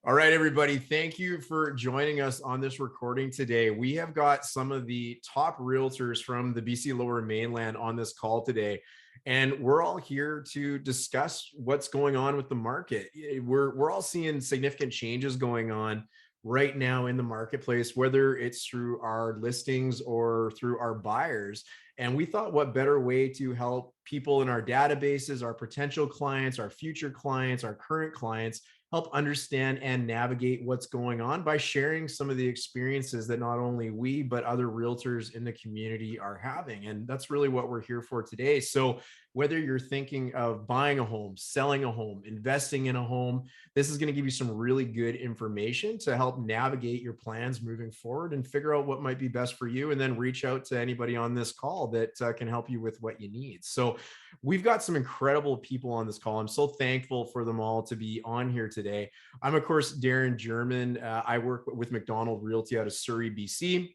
All right, everybody. Thank you for joining us on this recording today. We have got some of the top realtors from the BC Lower Mainland on this call today, and we're all here to discuss what's going on with the market. We're all seeing significant changes going on right now in the marketplace, whether it's through our listings or through our buyers. And we thought, what better way to help people in our databases, our potential clients, our future clients, our current clients, help understand and navigate what's going on by sharing some of the experiences that not only we, but other realtors in the community are having. And that's really what we're here for today. So whether you're thinking of buying a home, selling a home, investing in a home, this is going to give you some really good information to help navigate your plans moving forward and figure out what might be best for you. And then reach out to anybody on this call that can help you with what you need. So we've got some incredible people on this call. I'm so thankful for them all to be on here today. I'm, of course, Darin Germyn. I work with McDonald Realty out of Surrey, BC.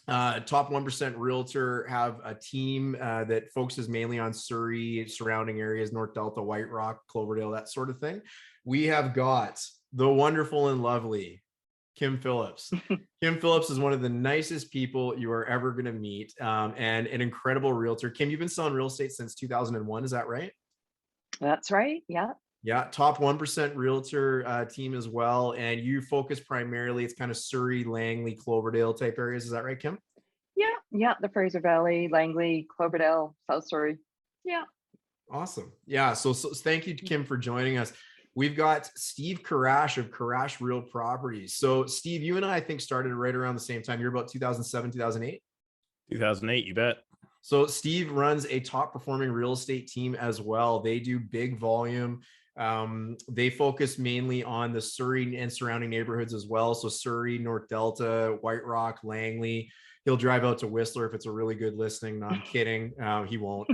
Top 1% realtor, have a team that focuses mainly on Surrey, surrounding areas, North Delta, White Rock, Cloverdale, that sort of thing. We have got the wonderful and lovely Kim Phillips. Kim Phillips is one of the nicest people you are ever going to meet, and an incredible realtor. Kim, you've been selling real estate since 2001. Is that right? That's right. Yeah. Yeah, top 1% realtor team as well. And you focus primarily, it's kind of Surrey, Langley, Cloverdale type areas. Is that right, Kim? Yeah. Yeah. The Fraser Valley, Langley, Cloverdale, South Surrey. Yeah. Awesome. Yeah. So thank you, Kim, for joining us. We've got Steve Karash of Karash Real Properties. So Steve, you and I think started right around the same time. You're about 2007, 2008? 2008, you bet. So Steve runs a top performing real estate team as well. They do big volume. They focus mainly on the Surrey and surrounding neighborhoods as well. So Surrey, North Delta, White Rock, Langley. He'll drive out to Whistler if it's a really good listing. No, I'm kidding. He won't.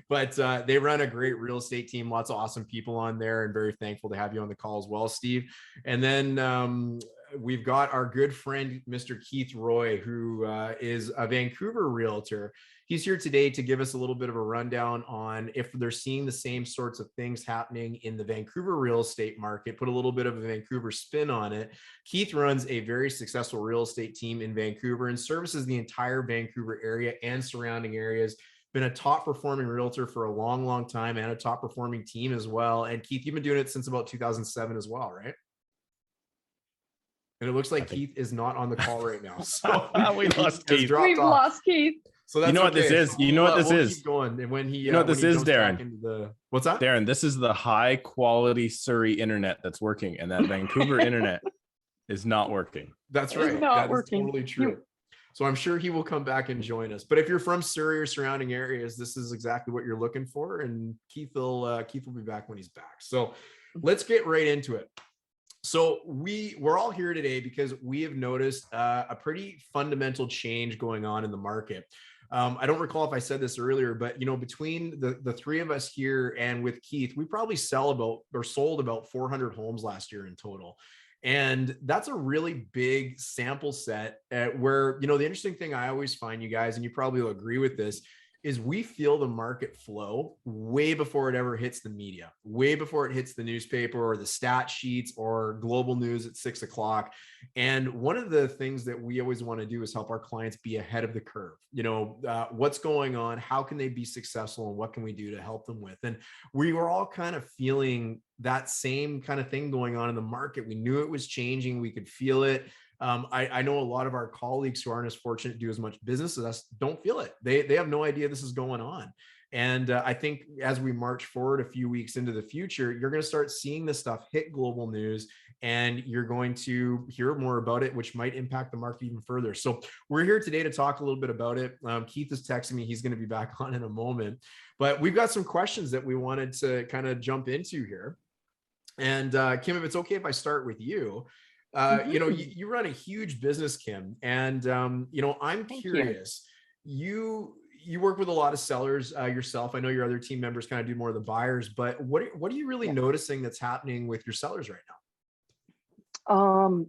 But they run a great real estate team. Lots of awesome people on there, and very thankful to have you on the call as well, Steve. And then we've got our good friend, Mr. Keith Roy, who is a Vancouver realtor. He's here today to give us a little bit of a rundown on if they're seeing the same sorts of things happening in the Vancouver real estate market, put a little bit of a Vancouver spin on it. Keith runs a very successful real estate team in Vancouver and services the entire Vancouver area and surrounding areas. Been a top performing realtor for a long, long time, and a top performing team as well. And Keith, you've been doing it since about 2007 as well, right? And it looks like Keith is not on the call right now. So we lost Keith. We've lost Keith. So that's you know what this is. You know what this is. Keep going. And when he, you know what this is, Darin. What's that? Darin, this is the high quality Surrey internet that's working, and that Vancouver internet is not working. That's right. It's not that working. Is totally true. So I'm sure he will come back and join us. But if you're from Surrey or surrounding areas, this is exactly what you're looking for. And Keith will be back when he's back. So let's get right into it. So we're all here today because we have noticed a pretty fundamental change going on in the market. I don't recall if I said this earlier, but between the three of us here and with Keith, we probably sold about 400 homes last year in total. And that's a really big sample set where, the interesting thing I always find, you guys, and you probably will agree with this, is we feel the market flow way before it ever hits the media, way before it hits the newspaper or the stat sheets or global news at 6 o'clock. And one of the things that we always want to do is help our clients be ahead of the curve. What's going on, how can they be successful, and what can we do to help them with? And we were all kind of feeling that same kind of thing going on in the market. We knew it was changing. We could feel it. I know a lot of our colleagues who aren't as fortunate to do as much business as us don't feel it. They have no idea this is going on. And I think as we march forward a few weeks into the future, you're going to start seeing this stuff hit global news, and you're going to hear more about it, which might impact the market even further. So we're here today to talk a little bit about it. Keith is texting me. He's going to be back on in a moment, but we've got some questions that we wanted to kind of jump into here. And Kim, if it's okay if I start with you. You run a huge business, Kim, and I'm curious. You work with a lot of sellers yourself. I know your other team members kind of do more of the buyers, but what are you really noticing that's happening with your sellers right now?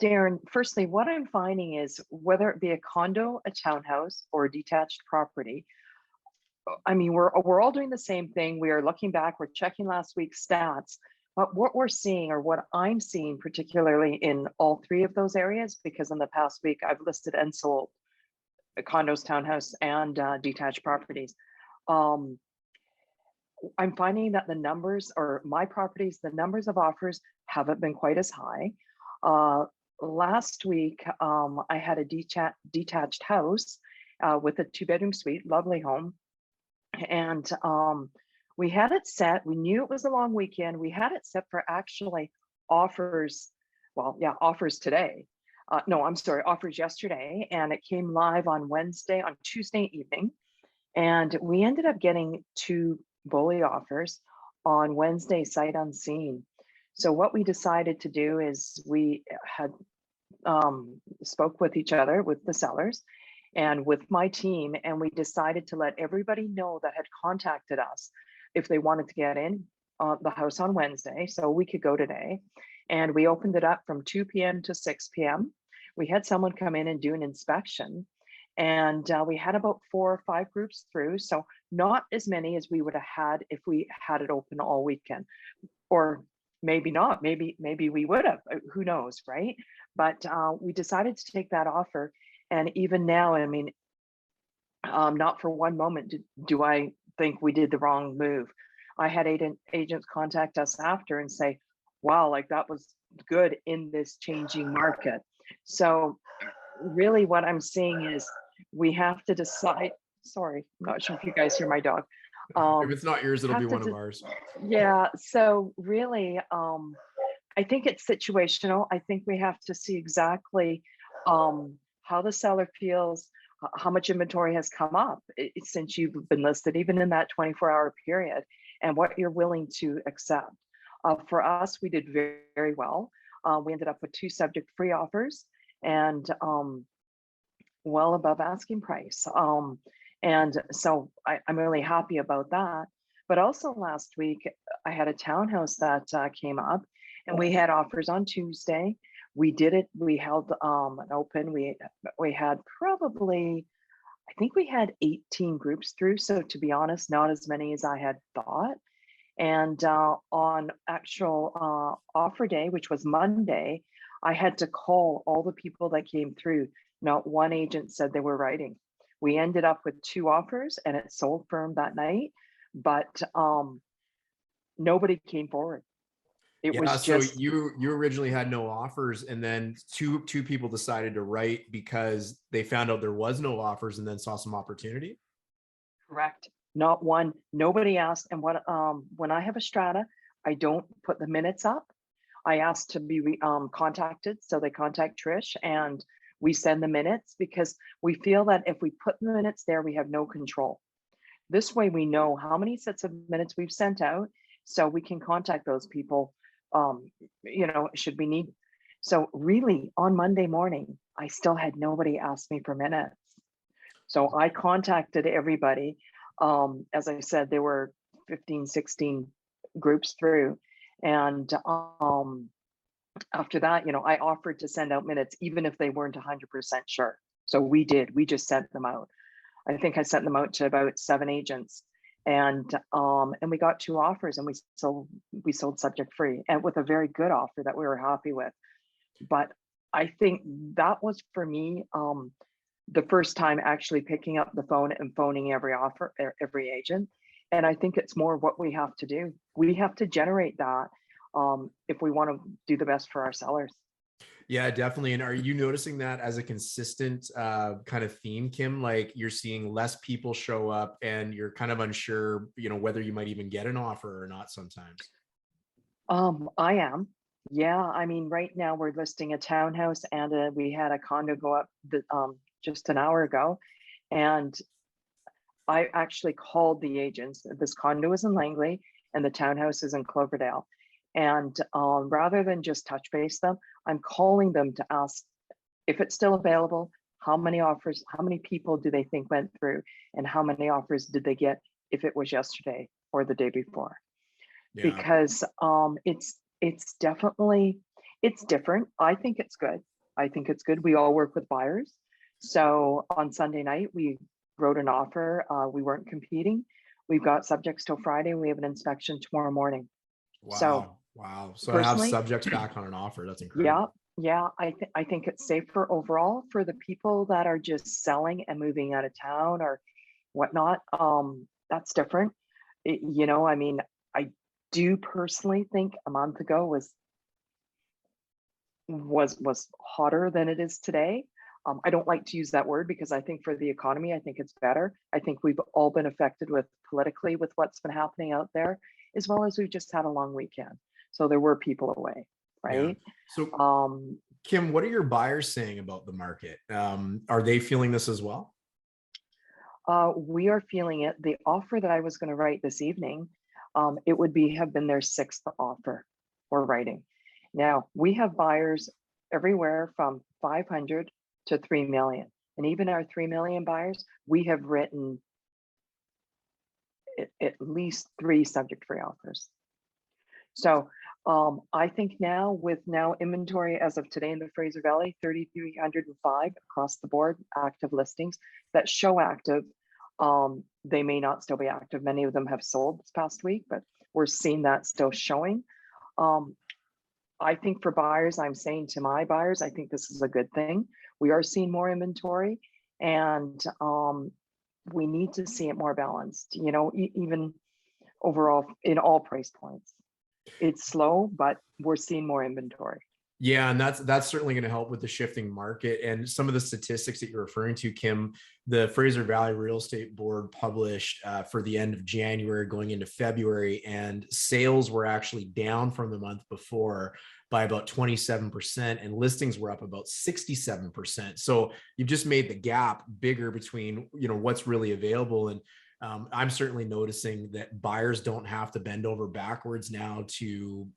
Darin, firstly, what I'm finding is whether it be a condo, a townhouse, or a detached property, I mean, we're all doing the same thing. We are looking back, we're checking last week's stats, But what we're seeing, or what I'm seeing particularly in all three of those areas, because in the past week I've listed and sold condos, townhouse, and detached properties. Um, I'm finding that the numbers, or my properties, the numbers of offers haven't been quite as high. Last week, I had a detached house with a 2-bedroom suite, lovely home. And we had it set, we knew it was a long weekend. We had it set for actually offers, well, yeah, offers today. No, I'm sorry, offers yesterday. And it came live on Tuesday evening. And we ended up getting 2 bully offers on Wednesday, sight unseen. So what we decided to do is we had spoke with each other, with the sellers and with my team, and we decided to let everybody know that had contacted us if they wanted to get in the house on Wednesday, so we could go today. And we opened it up from 2 p.m. to 6 p.m. We had someone come in and do an inspection, and we had about 4 or 5 groups through, so not as many as we would have had if we had it open all weekend, or maybe not, maybe we would have, who knows, right? But we decided to take that offer. And even now, I mean, not for one moment do I think we did the wrong move. I had agents contact us after and say, wow, like that was good in this changing market. So really what I'm seeing is we have to decide. Sorry, I'm not sure if you guys hear my dog. If it's not yours, it'll be one of ours. Yeah, so really, I think it's situational. I think we have to see exactly how the seller feels, how much inventory has come up since you've been listed, even in that 24-hour period, and what you're willing to accept. For us, we did very, very well. We ended up with 2 subject-free offers and well above asking price. And so I'm really happy about that. But also last week, I had a townhouse that came up, and we had offers on Tuesday. We did it. We held an open. We had probably, I think we had 18 groups through. So to be honest, not as many as I had thought. And on actual offer day, which was Monday, I had to call all the people that came through. Not one agent said they were writing. We ended up with 2 offers, and it sold firm that night, but nobody came forward. It was just, so you originally had no offers, and then two people decided to write because they found out there was no offers and then saw some opportunity. correct. Not one, nobody asked. And what when I have a strata, I don't put the minutes up. I asked to be contacted, so they contact Trish and we send the minutes, because we feel that if we put the minutes there, we have no control. This way we know how many sets of minutes we've sent out, so we can contact those people, you know, should we need. So really on Monday morning, I still had nobody ask me for minutes. So I contacted everybody. As I said, there were 15, 16 groups through. And after that, you know, I offered to send out minutes, even if they weren't 100% sure. So we just sent them out. I think I sent them out to about 7 agents, and we got 2 offers, and we sold subject free, and with a very good offer that we were happy with. But I think that was, for me, the first time actually picking up the phone and phoning every offer, every agent. And I think it's more what we have to do. We have to generate that if we want to do the best for our sellers. Yeah, definitely. And are you noticing that as a consistent kind of theme, Kim? Like you're seeing less people show up and you're kind of unsure, you know, whether you might even get an offer or not sometimes. I am. Yeah, I mean, right now we're listing a townhouse, and we had a condo go up just an hour ago. And I actually called the agents. This condo is in Langley and the townhouse is in Cloverdale. And rather than just touch base them, I'm calling them to ask if it's still available, how many offers, how many people do they think went through, and how many offers did they get if it was yesterday or the day before. Yeah. Because it's definitely, it's different. I think it's good. I think it's good. We all work with buyers. So on Sunday night, we wrote an offer. We weren't competing. We've got subjects till Friday. We have an inspection tomorrow morning. Wow. So Wow. So I have Personally, subjects back on an offer. That's incredible. yeah, I think it's safer overall for the people that are just selling and moving out of town or whatnot. That's different. I mean, I do personally think a month ago was hotter than it is today. I don't like to use that word because I think for the economy, I think it's better. I think we've all been affected with politically with what's been happening out there, as well as we've just had a long weekend. So there were people away, Yeah. right? So Um, Kim, what are your buyers saying about the market? Are they feeling this as well? we are feeling it. The offer that I was going to write this evening, it would have been their sixth offer we're writing. Now we have buyers everywhere from 500 to 3 million, and even our 3 million buyers, we have written at least 3 subject-free offers. So I think now with inventory as of today in the Fraser Valley, 3,305 across the board active listings that show active. They may not still be active. Many of them have sold this past week, but we're seeing that still showing. I think for buyers, I'm saying to my buyers, I think this is a good thing. We are seeing more inventory, and we need to see it more balanced, even overall in all price points. It's slow, but we're seeing more inventory. Yeah, and that's certainly going to help with the shifting market. And some of the statistics that you're referring to, Kim, the Fraser Valley Real Estate Board published for the end of January going into February, and sales were actually down from the month before by about 27%, and listings were up about 67%. So you've just made the gap bigger between what's really available. And I'm certainly noticing that buyers don't have to bend over backwards now to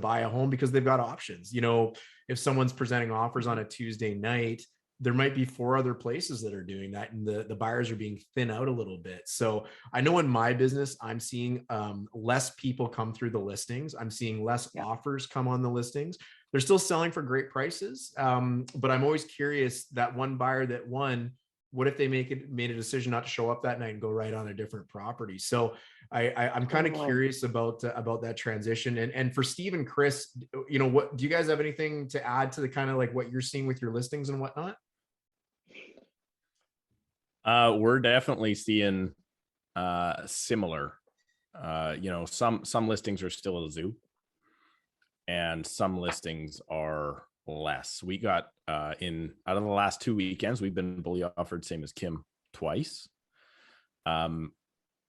buy a home because they've got options. If someone's presenting offers on a Tuesday night, there might be 4 other places that are doing that, and the buyers are being thin out a little bit. So I know in my business, I'm seeing less people come through the listings. I'm seeing less offers come on the listings. They're still selling for great prices, but I'm always curious, that one buyer that won, what if they made a decision not to show up that night and go right on a different property? So I'm kind of curious about that transition. And for Steve and Chris, what do you guys have anything to add to the kind of like what you're seeing with your listings and whatnot? We're definitely seeing similar. Some listings are still a zoo, and some listings are less. We got out of the last 2 weekends, we've been bully offered, same as Kim, twice.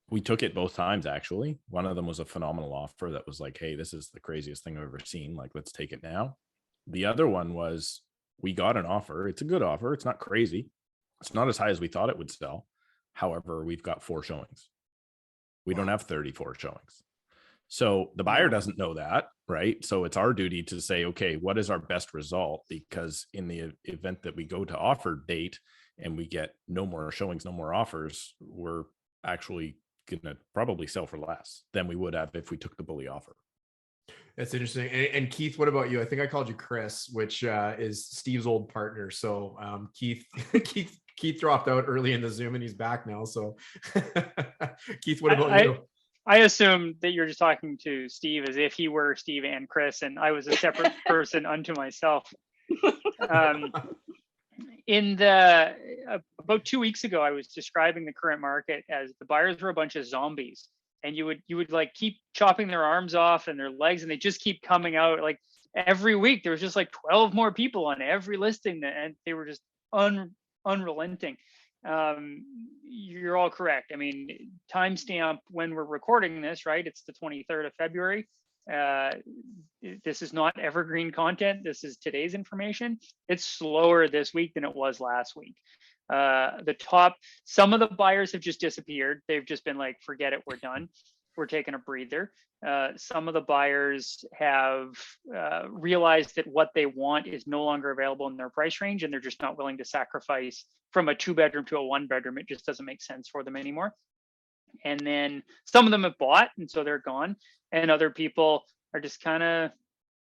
We took it both times, actually. One of them was a phenomenal offer that was like, hey, this is the craziest thing I've ever seen, like, let's take it now. The other one was, we got an offer. It's a good offer. It's not crazy. It's not as high as we thought it would sell. However, we've got 4 showings. We don't have 34 showings. So the buyer doesn't know that, right? So it's our duty to say, okay, what is our best result? Because in the event that we go to offer date and we get no more showings, no more offers, we're actually going to probably sell for less than we would have if we took the bully offer. That's interesting. And Keith, what about you? I think I called you Chris, which is Steve's old partner. So Keith dropped out early in the Zoom and he's back now. So Keith, what about you? I assume that you're just talking to Steve as if he were Steve and Chris, and I was a separate person unto myself. About 2 weeks ago, I was describing the current market as the buyers were a bunch of zombies, and you would like keep chopping their arms off and their legs, and they just keep coming out. Like every week, there was just like 12 more people on every listing, and they were just unrelenting. You're all correct. I mean, timestamp when we're recording this, right? It's the 23rd of February. This is not evergreen content. This is today's information. It's slower this week than it was last week. Some of the buyers have just disappeared. They've just been like, forget it, we're done. We're taking a breather. Some of the buyers have realized that what they want is no longer available in their price range, and they're just not willing to sacrifice from a 2-bedroom to a 1-bedroom. It just doesn't make sense for them anymore. And then some of them have bought, and so they're gone. And other people are just kind of,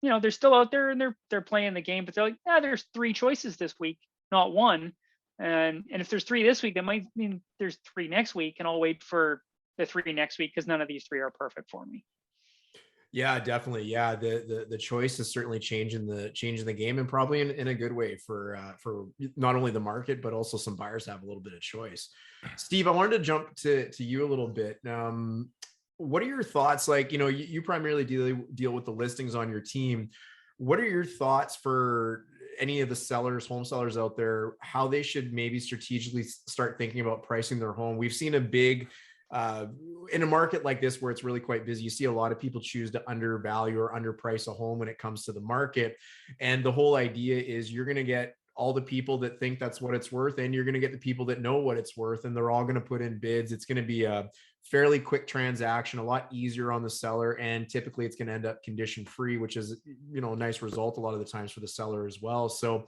they're still out there and they're playing the game, but they're like, there's 3 choices this week, not 1. And if there's 3 this week, that might mean there's 3 next week, and I'll wait for the 3 next week because none of these 3 are perfect for me. Yeah, definitely. Yeah, the choice is certainly changing the game, and probably in a good way for not only the market but also some buyers have a little bit of choice. Steve, I wanted to jump to you a little bit. What are your thoughts? Like, you primarily deal with the listings on your team. What are your thoughts for any of the sellers, home sellers out there, how they should maybe strategically start thinking about pricing their home? We've seen a big in a market like this where it's really quite busy, you see a lot of people choose to undervalue or underprice a home when it comes to the market. And the whole idea is you're going to get all the people that think that's what it's worth, and you're going to get the people that know what it's worth, and they're all going to put in bids. It's going to be a fairly quick transaction, a lot easier on the seller, and typically it's going to end up condition free, which is a nice result a lot of the times for the seller as well. So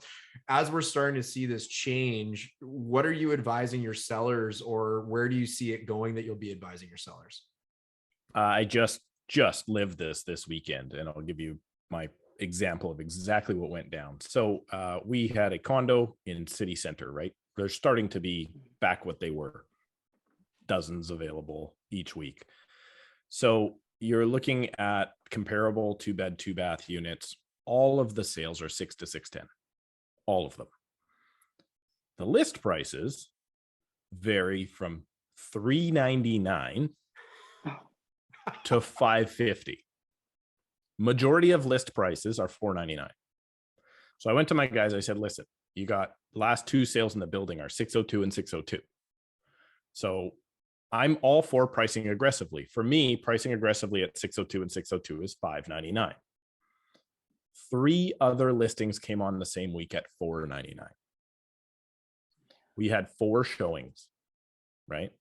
as we're starting to see this change, what are you advising your sellers, or where do you see it going that you'll be advising your sellers? I just lived this weekend, and I'll give you my example of exactly what went down. So we had a condo in city center, right? They're starting to be back what they were, dozens available each week. So you're looking at comparable 2-bed, 2-bath units. All of the sales are 6 to 610, all of them. The list prices vary from $399 to $550. Majority of list prices are $499. So I went to my guys. I said, listen, you got last 2 sales in the building are 602 and 602. So I'm all for pricing aggressively. For me, pricing aggressively at 602 and 602 is $599. 3 other listings came on the same week at $499. We had 4 showings, right?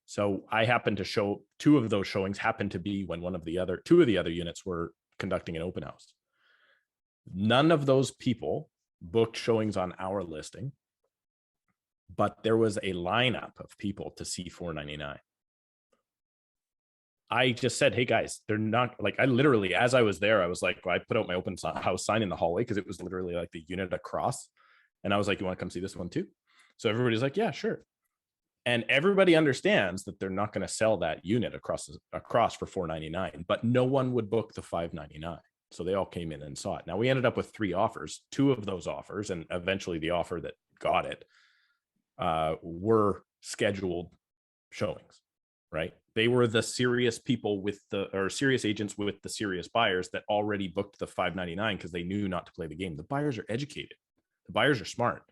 So I happened to show 2 of those showings happened to be when 2 of the other units were conducting an open house. None of those people booked showings on our listing, but there was a lineup of people to see $499. I just said, hey guys, they're not like, I literally, as I was there, I was like, well, I put out my open house sign in the hallway because it was literally like the unit across. And I was like, you want to come see this one too? So everybody's like, yeah, sure. And everybody understands that they're not going to sell that unit across for $499, but no one would book the $599. So they all came in and saw it. Now we ended up with 3 offers. 2 of those offers, and eventually the offer that got it, were scheduled showings, right? They were the serious people serious agents with the serious buyers that already booked the $599 because they knew not to play the game. The buyers are educated. The buyers are smart.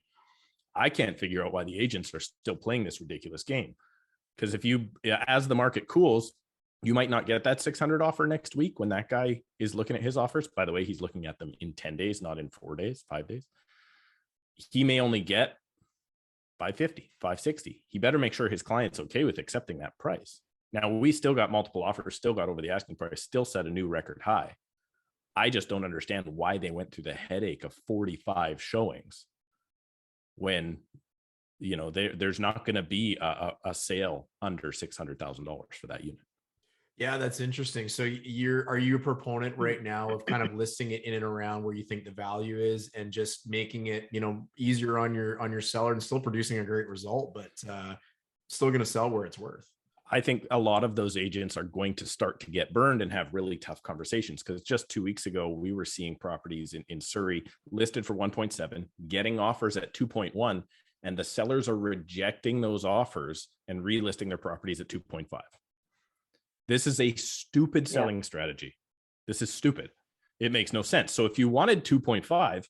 I can't figure out why the agents are still playing this ridiculous game. Because as the market cools, you might not get that 600 offer next week when that guy is looking at his offers. By the way, he's looking at them in 10 days, not in 4 days, 5 days. He may only get 550, 560. He better make sure his client's okay with accepting that price. Now, we still got multiple offers, still got over the asking price, still set a new record high. I just don't understand why they went through the headache of 45 showings when there's not going to be a sale under $600,000 for that unit. Yeah, that's interesting. So are you a proponent right now of kind of listing it in and around where you think the value is, and just making it easier on your seller and still producing a great result, but still going to sell where it's worth? I think a lot of those agents are going to start to get burned and have really tough conversations, because just 2 weeks ago, we were seeing properties in Surrey listed for 1.7, getting offers at 2.1, and the sellers are rejecting those offers and relisting their properties at 2.5. This is a stupid selling strategy. This is stupid. It makes no sense. So if you wanted 2.5,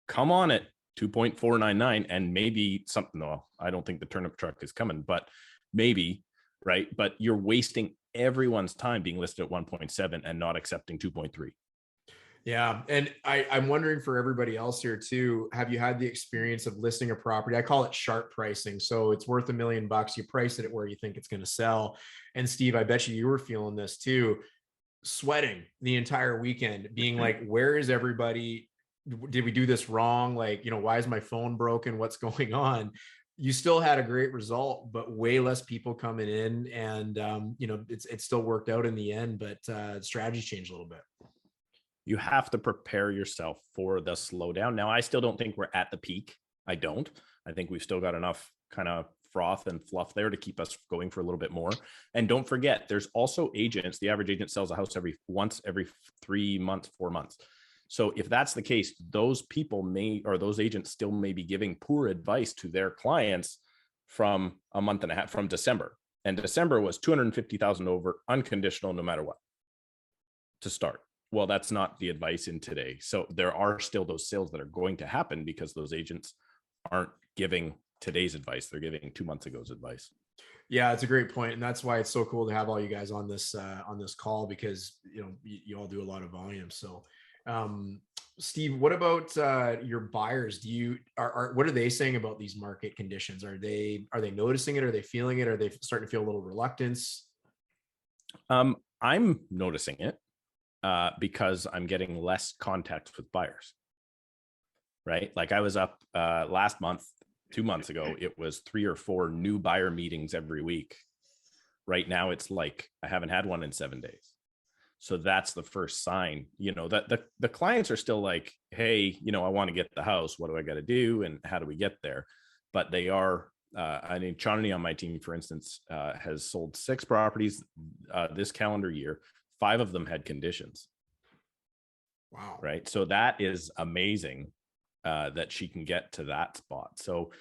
come on at 2.499 and maybe something. No, I don't think the turnip truck is coming, but maybe. Right. But you're wasting everyone's time being listed at 1.7 and not accepting 2.3. Yeah. And I'm wondering for everybody else here too, have you had the experience of listing a property? I call it sharp pricing. So it's worth $1 million. You price it at where you think it's going to sell. And Steve, I bet you were feeling this too, sweating the entire weekend, being like, where is everybody? Did we do this wrong? Like, why is my phone broken? What's going on? You still had a great result, but way less people coming in, and it still worked out in the end, but strategy changed a little bit. You have to prepare yourself for the slowdown. Now, I still don't think we're at the peak. I think we've still got enough kind of froth and fluff there to keep us going for a little bit more. And don't forget, there's also agents. The average agent sells a house every 3 months, 4 months. So if that's the case, those people those agents still may be giving poor advice to their clients from a month and a half from December. And December was 250,000 over unconditional, no matter what, to start. Well, that's not the advice in today. So there are still those sales that are going to happen because those agents aren't giving today's advice. They're giving 2 months ago's advice. Yeah, it's a great point. And that's why it's so cool to have all you guys on this call, because, you all do a lot of volume. So, Steve, what about your buyers? What are they saying about these market conditions? Are they noticing it? Are they feeling it? Are they starting to feel a little reluctance? I'm noticing it because I'm getting less contact with buyers, right? Like I was up last month, 2 months ago, it was 3 or 4 new buyer meetings every week. Right now, it's like I haven't had one in 7 days. So that's the first sign, that the clients are still like, hey, I want to get the house. What do I got to do? And how do we get there? But they are, I mean, Chanani on my team, for instance, has sold 6 properties this calendar year. 5 of them had conditions. Wow. Right. So that is amazing that she can get to that spot. So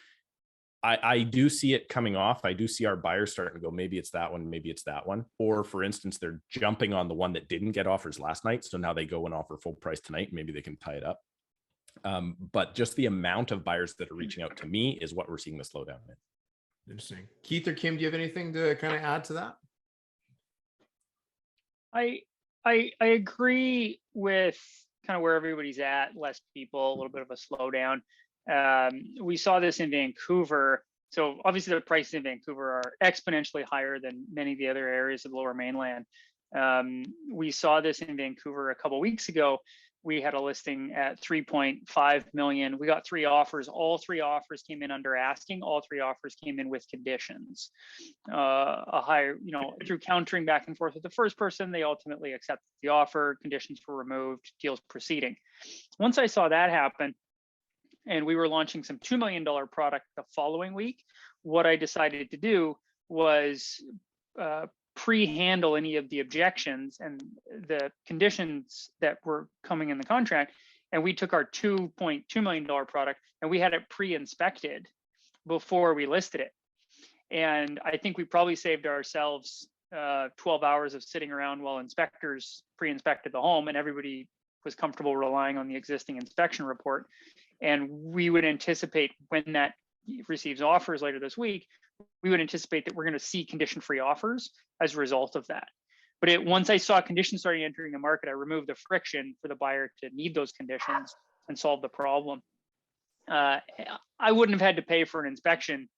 I do see it coming off. I do see our buyers starting to go, maybe it's that one, maybe it's that one. Or for instance, they're jumping on the one that didn't get offers last night. So now they go and offer full price tonight. Maybe they can tie it up. But just the amount of buyers that are reaching out to me is what we're seeing the slowdown in. Interesting. Keith or Kim, do you have anything to kind of add to that? I agree with kind of where everybody's at, less people, a little bit of a slowdown. We saw this in Vancouver. So obviously the prices in Vancouver are exponentially higher than many of the other areas of the Lower Mainland. We saw this in Vancouver a couple of weeks ago. We had a listing at 3.5 million. We got 3 offers. All 3 offers came in under asking. All 3 offers came in with conditions. A higher, through countering back and forth with the first person, they ultimately accepted the offer. Conditions were removed. Deals proceeding. Once I saw that happen, and we were launching some $2 million product the following week, what I decided to do was pre-handle any of the objections and the conditions that were coming in the contract. And we took our $2.2 million product and we had it pre-inspected before we listed it. And I think we probably saved ourselves 12 hours of sitting around while inspectors pre-inspected the home, and everybody was comfortable relying on the existing inspection report. And we would anticipate when that receives offers later this week, we would anticipate that we're going to see condition-free offers as a result of that. But once I saw conditions starting entering the market, I removed the friction for the buyer to need those conditions and solve the problem. I wouldn't have had to pay for an inspection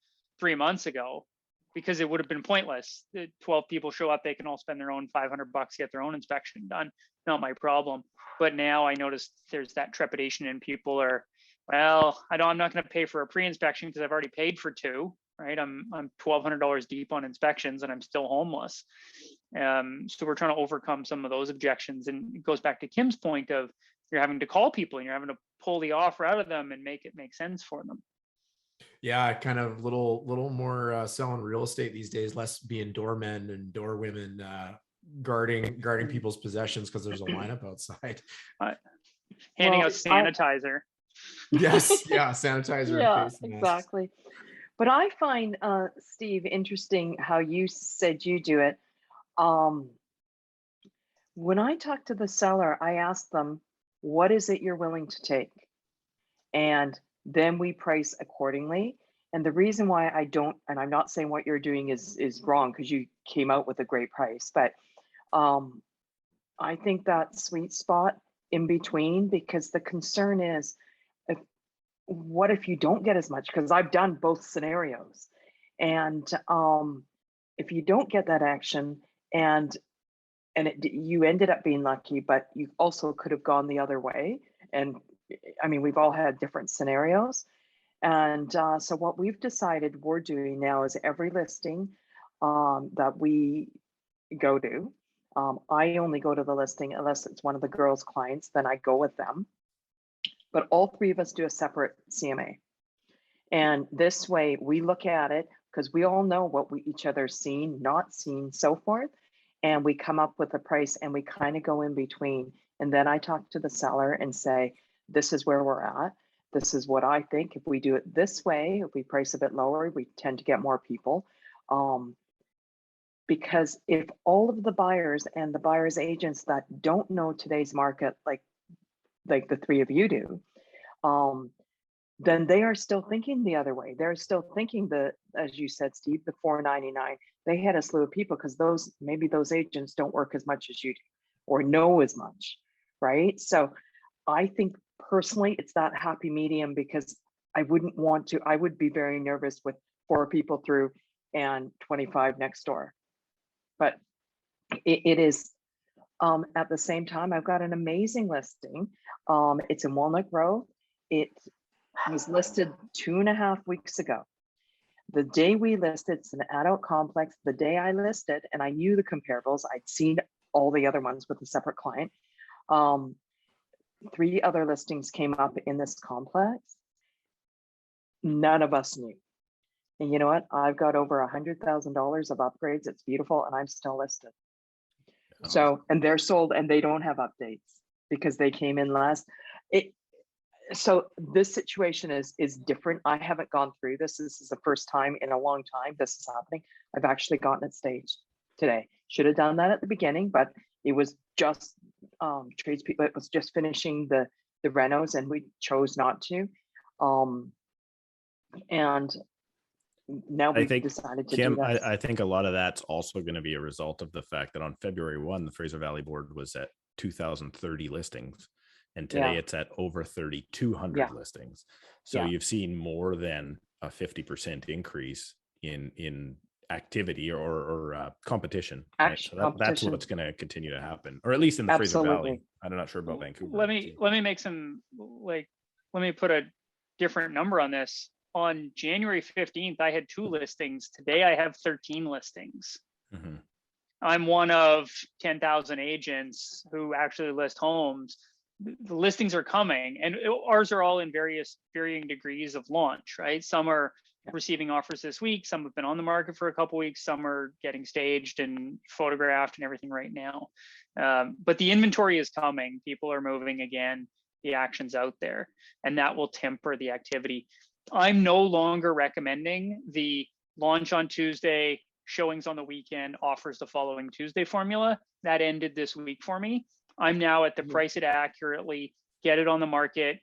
3 months ago because it would have been pointless. The 12 people show up, they can all spend their own $500, get their own inspection done. Not my problem. But now I notice there's that trepidation and people are, well, I'm not going to pay for a pre-inspection because I've already paid for 2, right? I'm $1,200 deep on inspections and I'm still homeless. So we're trying to overcome some of those objections. And it goes back to Kim's point of you're having to call people and you're having to pull the offer out of them and make it make sense for them. Yeah, kind of little more selling real estate these days, less being doormen and doorwomen guarding people's possessions because there's a lineup outside. Handing out sanitizer. Yes, yeah, sanitizer. Yeah, and face exactly. But I find, Steve, interesting how you said you do it. When I talk to the seller, I ask them, what is it you're willing to take? And then we price accordingly. And the reason why I don't, and I'm not saying what you're doing is wrong because you came out with a great price, but I think that sweet spot in between, because the concern is, what if you don't get as much? Because I've done both scenarios. And if you don't get that action and you ended up being lucky, but you also could have gone the other way. And I mean, we've all had different scenarios. And so what we've decided we're doing now is every listing that we go to, I only go to the listing unless it's one of the girls' clients, then I go with them. But all 3 of us do a separate CMA. And this way we look at it, because we all know what we each other's seen, not seen, so forth. And we come up with a price and we kind of go in between. And then I talk to the seller and say, this is where we're at. This is what I think. If we do it this way, if we price a bit lower, we tend to get more people. Because if all of the buyers and the buyers agents that don't know today's market, like the three of you do, then they are still thinking the other way. They're still thinking as you said, Steve, the 499. They had a slew of people because maybe those agents don't work as much as you do or know as much, right? So I think personally it's that happy medium, because I would be very nervous with 4 people through and 25 next door. But it is, at the same time, I've got an amazing listing. It's in Walnut Grove. It was listed 2.5 weeks ago. The day we listed, it's an adult complex. The day I listed, and I knew the comparables, I'd seen all the other ones with a separate client. 3 other listings came up in this complex. None of us knew. And you know what? I've got over $100,000 of upgrades. It's beautiful, and I'm still listed. So, and they're sold, and they don't have updates because they came in last. So this situation is different. I haven't gone through this. This is the first time in a long time this is happening. I've actually gotten it staged today. Should have done that at the beginning, but it was just tradespeople. It was just finishing the renos, and we chose not to. And now we've decided to Kim, do that. I think a lot of that's also going to be a result of the fact that on February 1, the Fraser Valley board was at 2,030 listings. And today it's at over 3,200 listings. So you've seen more than a 50% increase in activity or competition. Right? So that's what's going to continue to happen, or at least in the Fraser Valley. I'm not sure about Vancouver. Let me make some, let me put a different number on this. On January 15th, I had 2 listings. Today I have 13 listings. Mm-hmm. I'm one of 10,000 agents who actually list homes. The listings are coming, and ours are all in varying degrees of launch, right? Some are receiving offers this week. Some have been on the market for a couple of weeks. Some are getting staged and photographed and everything right now. But the inventory is coming. People are moving again. The action's out there, and that will temper the activity. I'm no longer recommending the launch on Tuesday, showings on the weekend, offers the following Tuesday formula. That ended this week for me. I'm now at the price it accurately, get it on the market,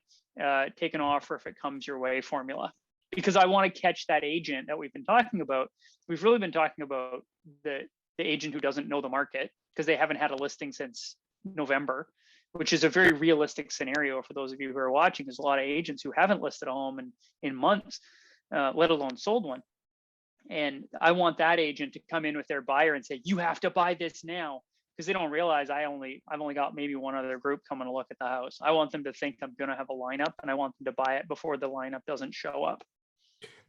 take an offer if it comes your way formula. Because I want to catch that agent that we've been talking about. We've really been talking about the agent who doesn't know the market because they haven't had a listing since November, which is a very realistic scenario for those of you who are watching. There's a lot of agents who haven't listed a home in months, let alone sold one. And I want that agent to come in with their buyer and say, you have to buy this now. Because they don't realize I've only got maybe one other group coming to look at the house. I want them to think I'm going to have a lineup, and I want them to buy it before the lineup doesn't show up.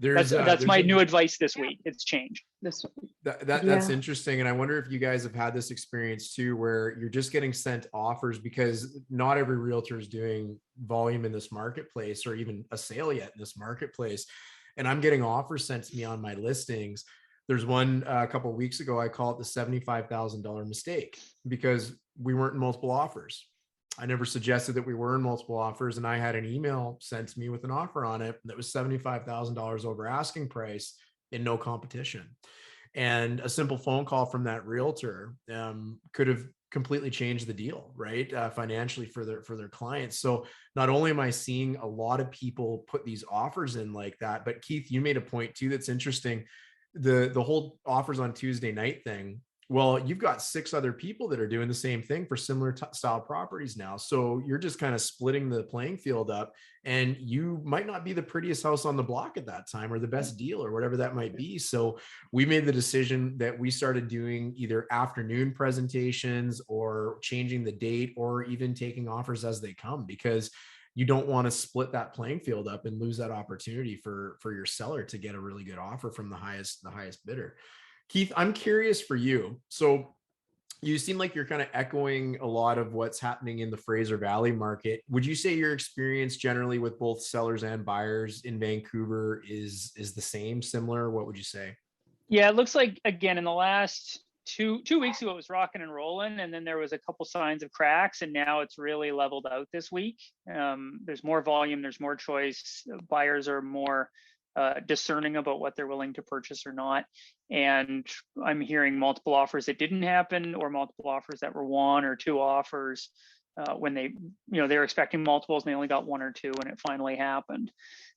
That's my new advice this week. It's changed. That's interesting. And I wonder if you guys have had this experience too, where you're just getting sent offers, because not every realtor is doing volume in this marketplace or even a sale yet in this marketplace. And I'm getting offers sent to me on my listings. There's one a couple of weeks ago, I call it the $75,000 mistake, because we weren't in multiple offers. I never suggested that we were in multiple offers, and I had an email sent to me with an offer on it that was $75,000 over asking price in no competition. And a simple phone call from that realtor could have completely changed the deal, right? Financially for their clients. So not only am I seeing a lot of people put these offers in like that, but Keith, you made a point too that's interesting. The whole offers on Tuesday night thing. Well, you've got 6 other people that are doing the same thing for similar style properties now. So you're just kind of splitting the playing field up, and you might not be the prettiest house on the block at that time or the best deal or whatever that might be. So we made the decision that we started doing either afternoon presentations or changing the date or even taking offers as they come, because you don't want to split that playing field up and lose that opportunity for your seller to get a really good offer from the highest bidder. Keith, I'm curious for you. So You seem like you're kind of echoing a lot of what's happening in the Fraser Valley market. Would you say your experience generally with both sellers and buyers in Vancouver is the same, similar? What would you say? Yeah, it looks like, again, in the last two weeks ago, it was rocking and rolling, and then there was a couple signs of cracks, and now it's really leveled out this week. There's more volume, there's more choice. Buyers are more discerning about what they're willing to purchase or not. And I'm hearing multiple offers that didn't happen, or multiple offers that were one or two offers when they were expecting multiples and they only got one or two when it finally happened.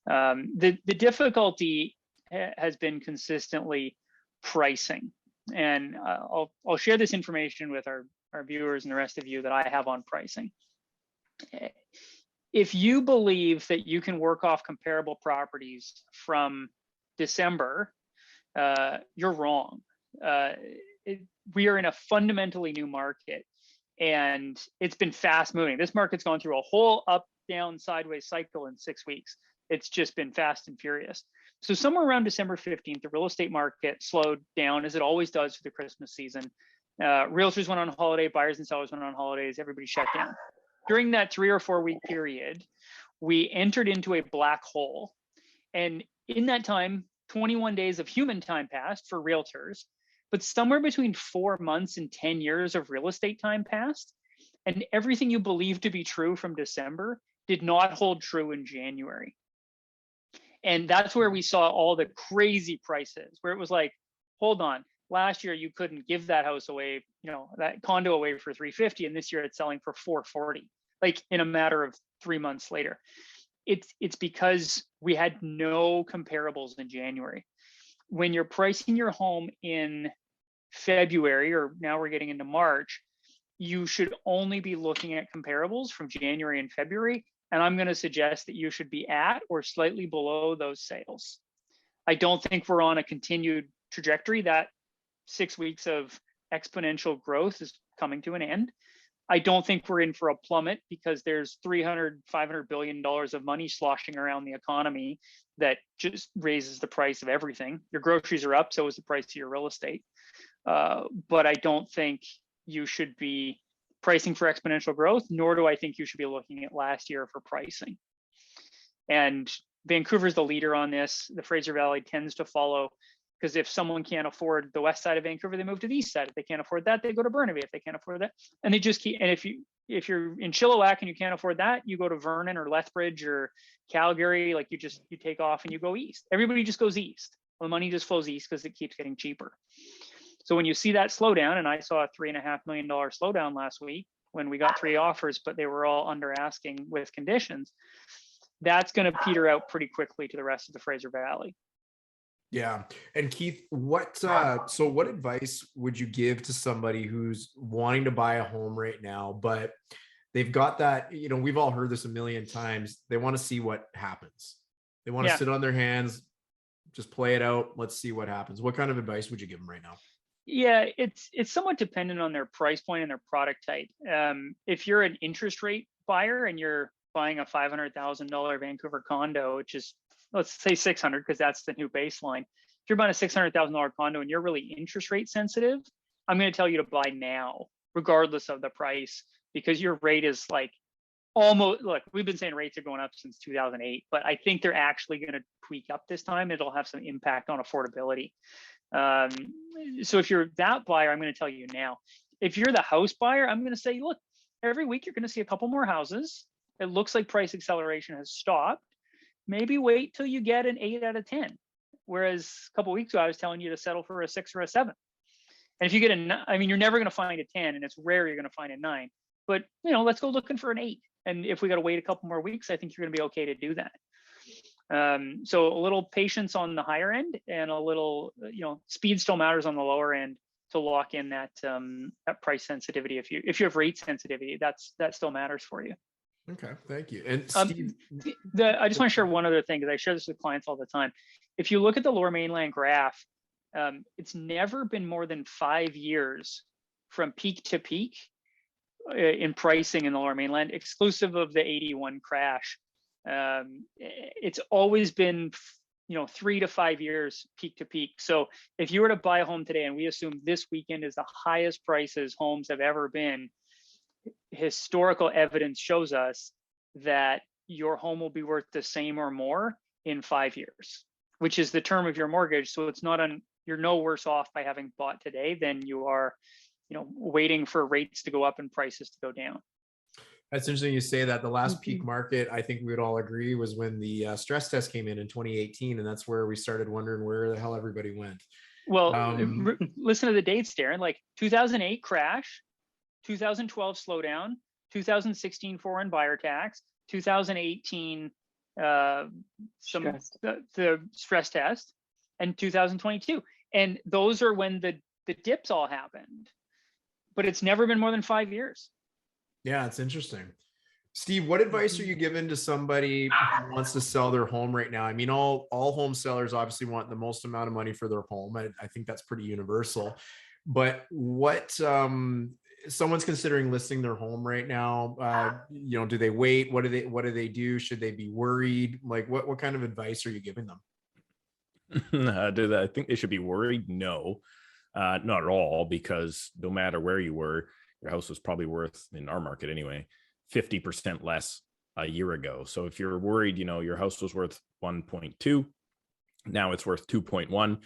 The difficulty has been consistently pricing. And I'll share this information with our viewers and the rest of you that I have on pricing. If you believe that you can work off comparable properties from December, you're wrong. We are in a fundamentally new market, and it's been fast moving. This market's gone through a whole up, down, sideways cycle in 6 weeks. It's just been fast and furious. So somewhere around December 15th, the real estate market slowed down, as it always does for the Christmas season. Realtors went on holiday, buyers and sellers went on holidays, everybody shut down. During that 3 or 4 week period, we entered into a black hole. And in that time, 21 days of human time passed for realtors, but somewhere between 4 months and 10 years of real estate time passed. And everything you believed to be true from December did not hold true in January. And that's where we saw all the crazy prices, where it was like, hold on, last year you couldn't give that house away, that condo away for $350, and this year it's selling for $440, like in a matter of 3 months later. It's because we had no comparables in January. When you're pricing your home in February, or now we're getting into March, you should only be looking at comparables from January and February. And I'm going to suggest that you should be at or slightly below those sales. I don't think we're on a continued trajectory. That 6 weeks of exponential growth is coming to an end. I don't think we're in for a plummet, because there's $300-500 billion of money sloshing around the economy that just raises the price of everything. Your groceries are up, so is the price of your real estate. But I don't think you should be pricing for exponential growth, nor do I think you should be looking at last year for pricing. And Vancouver's the leader on this. The Fraser Valley tends to follow, because if someone can't afford the west side of Vancouver, they move to the east side. If they can't afford that, they go to Burnaby. If they can't afford that, and they just keep. And if you're in Chilliwack and you can't afford that, you go to Vernon or Lethbridge or Calgary. Like you take off and you go east. Everybody just goes east. Well, the money just flows east because it keeps getting cheaper. So when you see that slowdown, and I saw a $3.5 million slowdown last week when we got 3 offers, but they were all under asking with conditions, that's going to peter out pretty quickly to the rest of the Fraser Valley. Yeah. And Keith, what advice would you give to somebody who's wanting to buy a home right now, but they've got that, we've all heard this a million times. They want to see what happens. They want to sit on their hands, just play it out. Let's see what happens. What kind of advice would you give them right now? Yeah, it's somewhat dependent on their price point and their product type. If you're an interest rate buyer and you're buying a $500,000 Vancouver condo, which is, let's say 600, because that's the new baseline. If you're buying a $600,000 condo and you're really interest rate sensitive, I'm going to tell you to buy now, regardless of the price, because your rate is like almost, look, we've been saying rates are going up since 2008, but I think they're actually going to tweak up this time. It'll have some impact on affordability. So if you're that buyer, I'm going to tell you now. If you're the house buyer, I'm going to say, look, every week you're going to see a couple more houses. It looks like price acceleration has stopped. Maybe wait till you get an 8 out of 10. Whereas a couple of weeks ago, I was telling you to settle for a 6 or a 7. And if you get you're never going to find a 10, and it's rare you're going to find a 9. But let's go looking for an 8. And if we got to wait a couple more weeks, I think you're going to be okay to do that. So a little patience on the higher end, and a little, speed still matters on the lower end to lock in that price sensitivity. If you have rate sensitivity, that still matters for you. Okay, thank you. And Steve, I just want to share one other thing, because I share this with clients all the time. If you look at the Lower Mainland graph, it's never been more than 5 years from peak to peak in pricing in the Lower Mainland, exclusive of the 81 crash. It's always been, 3 to 5 years peak to peak. So if you were to buy a home today, and we assume this weekend is the highest prices homes have ever been, historical evidence shows us that your home will be worth the same or more in 5 years, which is the term of your mortgage. So it's not you're no worse off by having bought today than you are, waiting for rates to go up and prices to go down. That's interesting you say that. The last peak market, I think we would all agree, was when the stress test came in 2018. And that's where we started wondering where the hell everybody went. Well, listen to the dates, Darin, like 2008 crash, 2012 slowdown, 2016 foreign buyer tax, 2018 the stress test, and 2022. And those are when the dips all happened. But it's never been more than 5 years. Yeah, it's interesting. Steve, what advice are you giving to somebody who wants to sell their home right now? I mean, all home sellers obviously want the most amount of money for their home. I think that's pretty universal. But what someone's considering listing their home right now, do they wait? What do they do? Should they be worried? Like what kind of advice are you giving them? I think they should be worried? No, not at all, because no matter where you were, your house was probably worth, in our market anyway, 50% less a year ago. So if you're worried, your house was worth 1.2, now it's worth 2.1.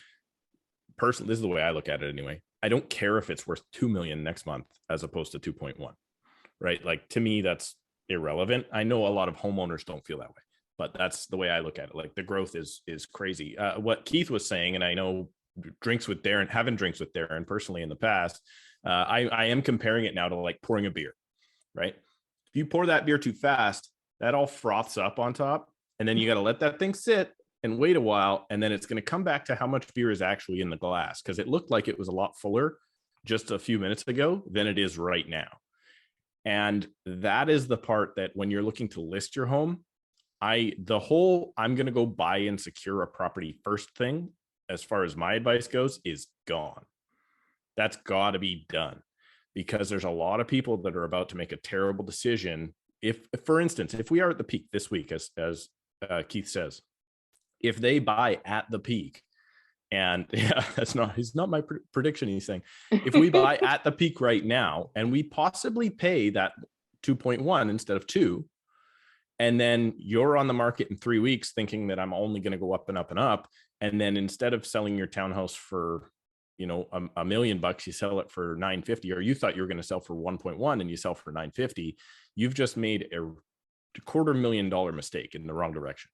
Personally, this is the way I look at it anyway. I don't care if it's worth 2 million next month as opposed to 2.1, right? Like, to me, that's irrelevant. I know a lot of homeowners don't feel that way, but that's the way I look at it. Like, the growth is crazy. What Keith was saying, and I know having drinks with Darin personally in the past, I am comparing it now to like pouring a beer, right? If you pour that beer too fast, that all froths up on top, and then you got to let that thing sit and wait a while, and then it's going to come back to how much beer is actually in the glass, because it looked like it was a lot fuller just a few minutes ago than it is right now. And that is the part that when you're looking to list your home, I'm going to go buy and secure a property first thing, as far as my advice goes, is gone. That's got to be done, because there's a lot of people that are about to make a terrible decision. If, for instance, if we are at the peak this week, as Keith says, if they buy at the peak, and yeah, it's not my prediction. He's saying, if we buy at the peak right now and we possibly pay that 2.1 instead of 2, and then you're on the market in 3 weeks thinking that I'm only going to go up and up and up, and then instead of selling your townhouse for $1 million, you sell it for $950, or you thought you were going to sell for 1.1 and you sell for $950, you've just made a $250,000 mistake in the wrong direction.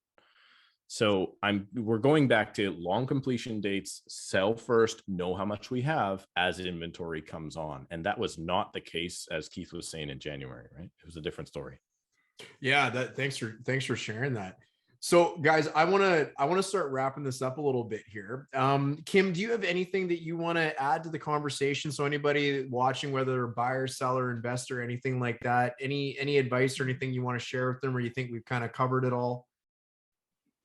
So we're going back to long completion dates, sell first, know how much we have as inventory comes on. And that was not the case, as Keith was saying, in January, right? It was a different story. Yeah, thanks for sharing that. So guys, I want to start wrapping this up a little bit here. Kim, do you have anything that you want to add to the conversation? So anybody watching, whether they're buyer, seller, investor, anything like that, any advice or anything you want to share with them, or you think we've kind of covered it all?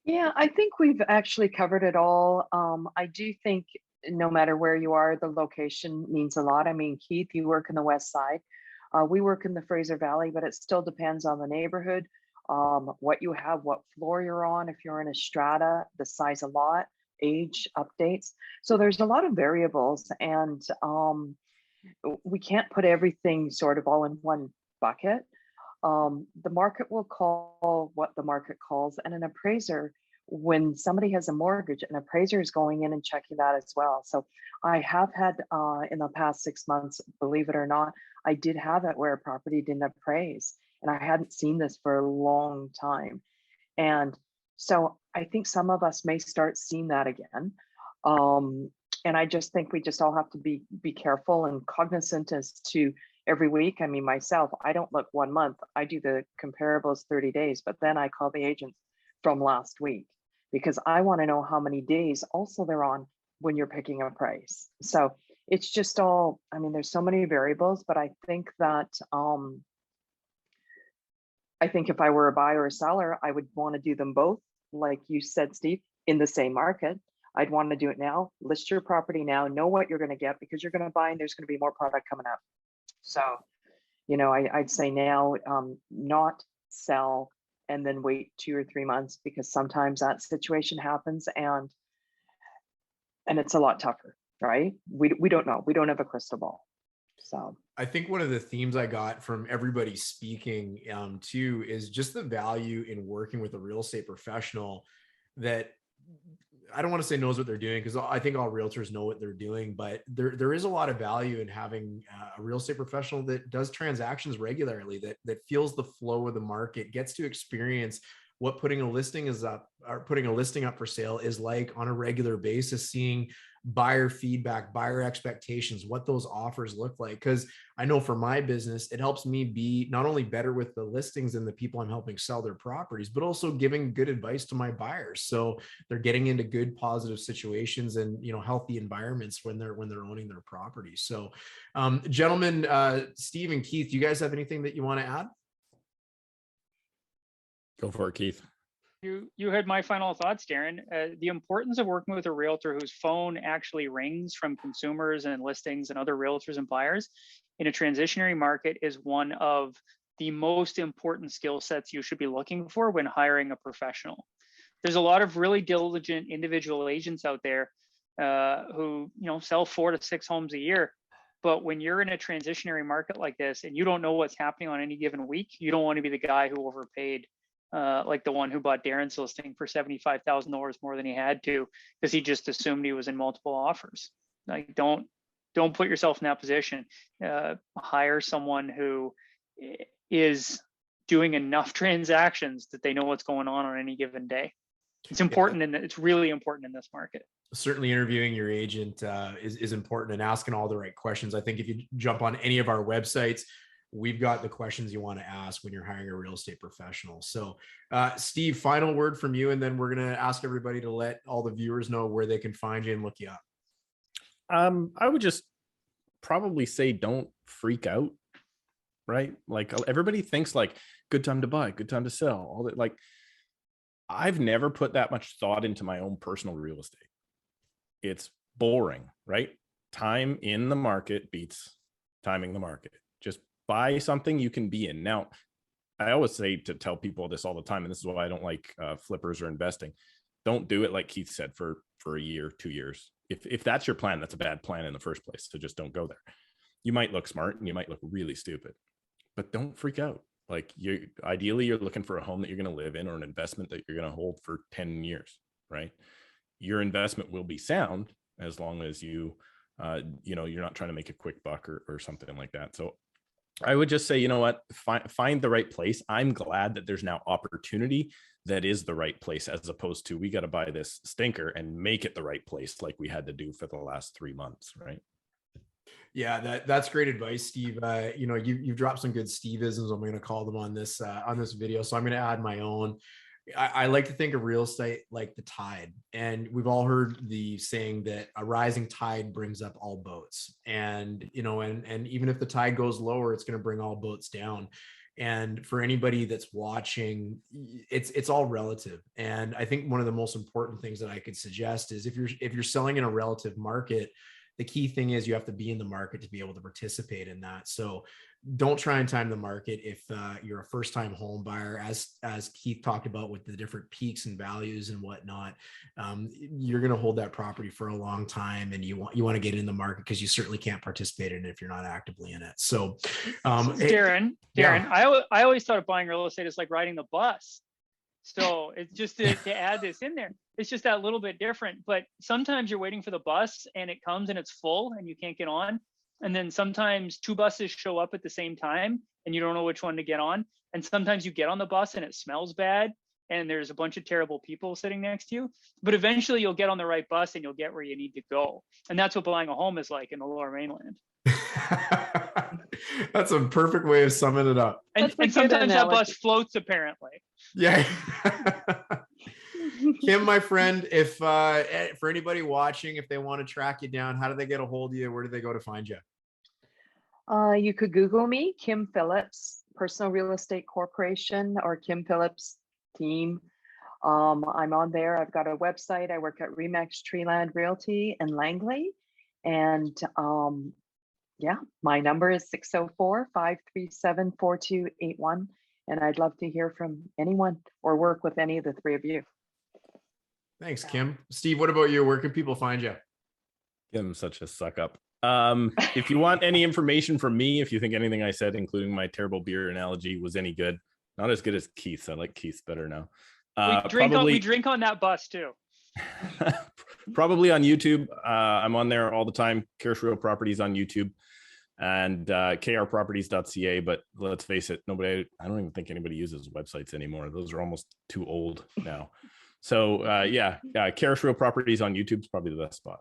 Yeah, I think we've actually covered it all. I do think no matter where you are, the location means a lot. I mean, Keith, you work in the West Side. We work in the Fraser Valley, but it still depends on the neighborhood, what you have, what floor you're on, if you're in a strata, the size of lot, age updates. So there's a lot of variables, and we can't put everything sort of all in one bucket. The market will call what the market calls, and an appraiser, when somebody has a mortgage, an appraiser is going in and checking that as well. So I have had in the past 6 months, believe it or not, I did have it where a property didn't appraise, and I hadn't seen this for a long time. And so I think some of us may start seeing that again. And I just think we just all have to be careful and cognizant as to every week. I mean, myself, I don't look 1 month. I do the comparables 30 days, but then I call the agents from last week, because I want to know how many days also they're on when you're picking a price. So it's just all, I mean, there's so many variables, but I think that, I think if I were a buyer or a seller, I would want to do them both. Like you said, Steve, in the same market, I'd want to do it now, list your property now, know what you're going to get, because you're going to buy and there's going to be more product coming up. So, I'd say now, not sell and then wait 2 or 3 months, because sometimes that situation happens and it's a lot tougher, right? We don't know. We don't have a crystal ball. So I think one of the themes I got from everybody speaking too is just the value in working with a real estate professional that, I don't want to say knows what they're doing, because I think all realtors know what they're doing, but there is a lot of value in having a real estate professional that does transactions regularly, that feels the flow of the market, gets to experience what putting a listing up for sale is like on a regular basis, seeing buyer feedback, buyer expectations, what those offers look like. Because I know for my business, it helps me be not only better with the listings and the people I'm helping sell their properties, but also giving good advice to my buyers, so they're getting into good positive situations and, you know, healthy environments when they're owning their properties. So gentlemen, Steve and Keith, do you guys have anything that you want to add? Go for it, Keith. You had my final thoughts, Darin. The importance of working with a realtor whose phone actually rings from consumers and listings and other realtors and buyers in a transitionary market is one of the most important skill sets you should be looking for when hiring a professional. There's a lot of really diligent individual agents out there who, you know, sell 4 to 6 homes a year. But when you're in a transitionary market like this and you don't know what's happening on any given week, you don't want to be the guy who overpaid, like the one who bought Darin's listing for $75,000 more than he had to, because he just assumed he was in multiple offers. Like, don't put yourself in that position. Hire someone who is doing enough transactions that they know what's going on any given day. It's important, and it's really important in this market. Certainly interviewing your agent is important, and asking all the right questions. I think if you jump on any of our websites, we've got the questions you want to ask when you're hiring a real estate professional. So Steve, final word from you, and then we're going to ask everybody to let all the viewers know where they can find you and look you up. I would just probably say don't freak out, right? Like, everybody thinks like good time to buy, good time to sell, all that. Like, I've never put that much thought into my own personal real estate. It's boring, right? Time in the market beats timing the market. Just buy something you can be in. Now, I always say to tell people this all the time, and this is why I don't like flippers or investing. Don't do it like Keith said for a year, 2 years. If that's your plan, that's a bad plan in the first place. So just don't go there. You might look smart and you might look really stupid, but don't freak out. Like, ideally you're looking for a home that you're going to live in, or an investment that you're going to hold for 10 years, right? Your investment will be sound as long as you're not trying to make a quick buck or something like that. So I would just say, you know what, find the right place. I'm glad that there's now opportunity that is the right place, as opposed to we got to buy this stinker and make it the right place like we had to do for the last 3 months, right? Yeah, that's great advice, Steve. You've dropped some good Steve-isms, I'm going to call them on this video. So I'm going to add my own. I like to think of real estate like the tide, and we've all heard the saying that a rising tide brings up all boats. And and even if the tide goes lower, it's going to bring all boats down. And for anybody that's watching, it's all relative. And I think one of the most important things that I could suggest is if you're selling in a relative market, the key thing is you have to be in the market to be able to participate in that. So don't try and time the market if you're a first-time home buyer, as Keith talked about with the different peaks and values and whatnot. You're going to hold that property for a long time, and you want to get in the market, because you certainly can't participate in it if you're not actively in it. So Darin, yeah. I always thought of buying real estate as like riding the bus. So it's just to add this in there. It's just that little bit different. But sometimes you're waiting for the bus and it comes and it's full and you can't get on. And then sometimes 2 buses show up at the same time and you don't know which one to get on. And sometimes you get on the bus and it smells bad and there's a bunch of terrible people sitting next to you. But eventually you'll get on the right bus and you'll get where you need to go. And that's what buying a home is like in the Lower Mainland. That's a perfect way of summing it up. And sometimes that bus floats, apparently. Yeah. Kim, my friend, if for anybody watching, if they want to track you down, how do they get a hold of you? Where do they go to find you? You could Google me, Kim Phillips, Personal Real Estate Corporation, or Kim Phillips Team. I'm on there. I've got a website. I work at Remax Treeland Realty in Langley. And my number is 604-537-4281. And I'd love to hear from anyone or work with any of the three of you. Thanks, Kim. Steve, what about you? Where can people find you? Kim's such a suck up. If you want any information from me, if you think anything I said, including my terrible beer analogy, was any good, not as good as Keith's. I like Keith's better now. We drink on that bus too. Probably on YouTube. I'm on there all the time. Carish Real Properties on YouTube and krproperties.ca. But let's face it, I don't even think anybody uses websites anymore. Those are almost too old now. So Carish Real Properties on YouTube is probably the best spot.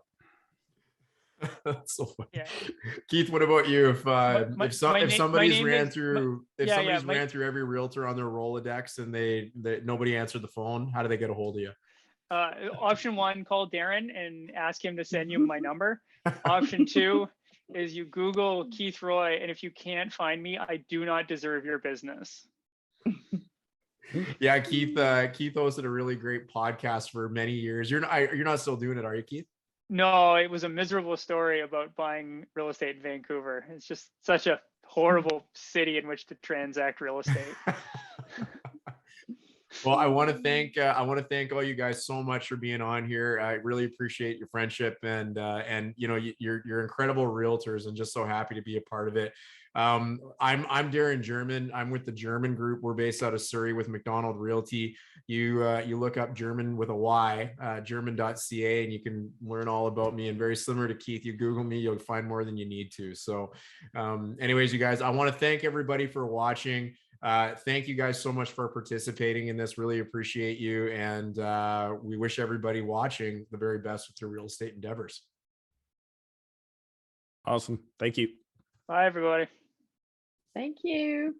That's so funny. Yeah. Keith, what about you? If somebody's ran through every realtor on their Rolodex and they nobody answered the phone, how do they get a hold of you? Option 1, call Darin and ask him to send you my number. Option 2 is you Google Keith Roy, and if you can't find me, I do not deserve your business. Yeah, Keith hosted a really great podcast for many years. You're not still doing it, are you, Keith? No, it was a miserable story about buying real estate in Vancouver. It's just such a horrible city in which to transact real estate. Well, I want to thank all you guys so much for being on here. I really appreciate your friendship and you're incredible realtors, and just so happy to be a part of it. I'm Darin Germyn. I'm with the Germyn Group. We're based out of Surrey with McDonald Realty. You look up Germyn with a Y, germyn.ca, and you can learn all about me. And very similar to Keith, you Google me, you'll find more than you need to. So anyways, you guys, I want to thank everybody for watching. Thank you guys so much for participating in this. Really appreciate you. And we wish everybody watching the very best with their real estate endeavors. Awesome. Thank you. Bye, everybody. Thank you.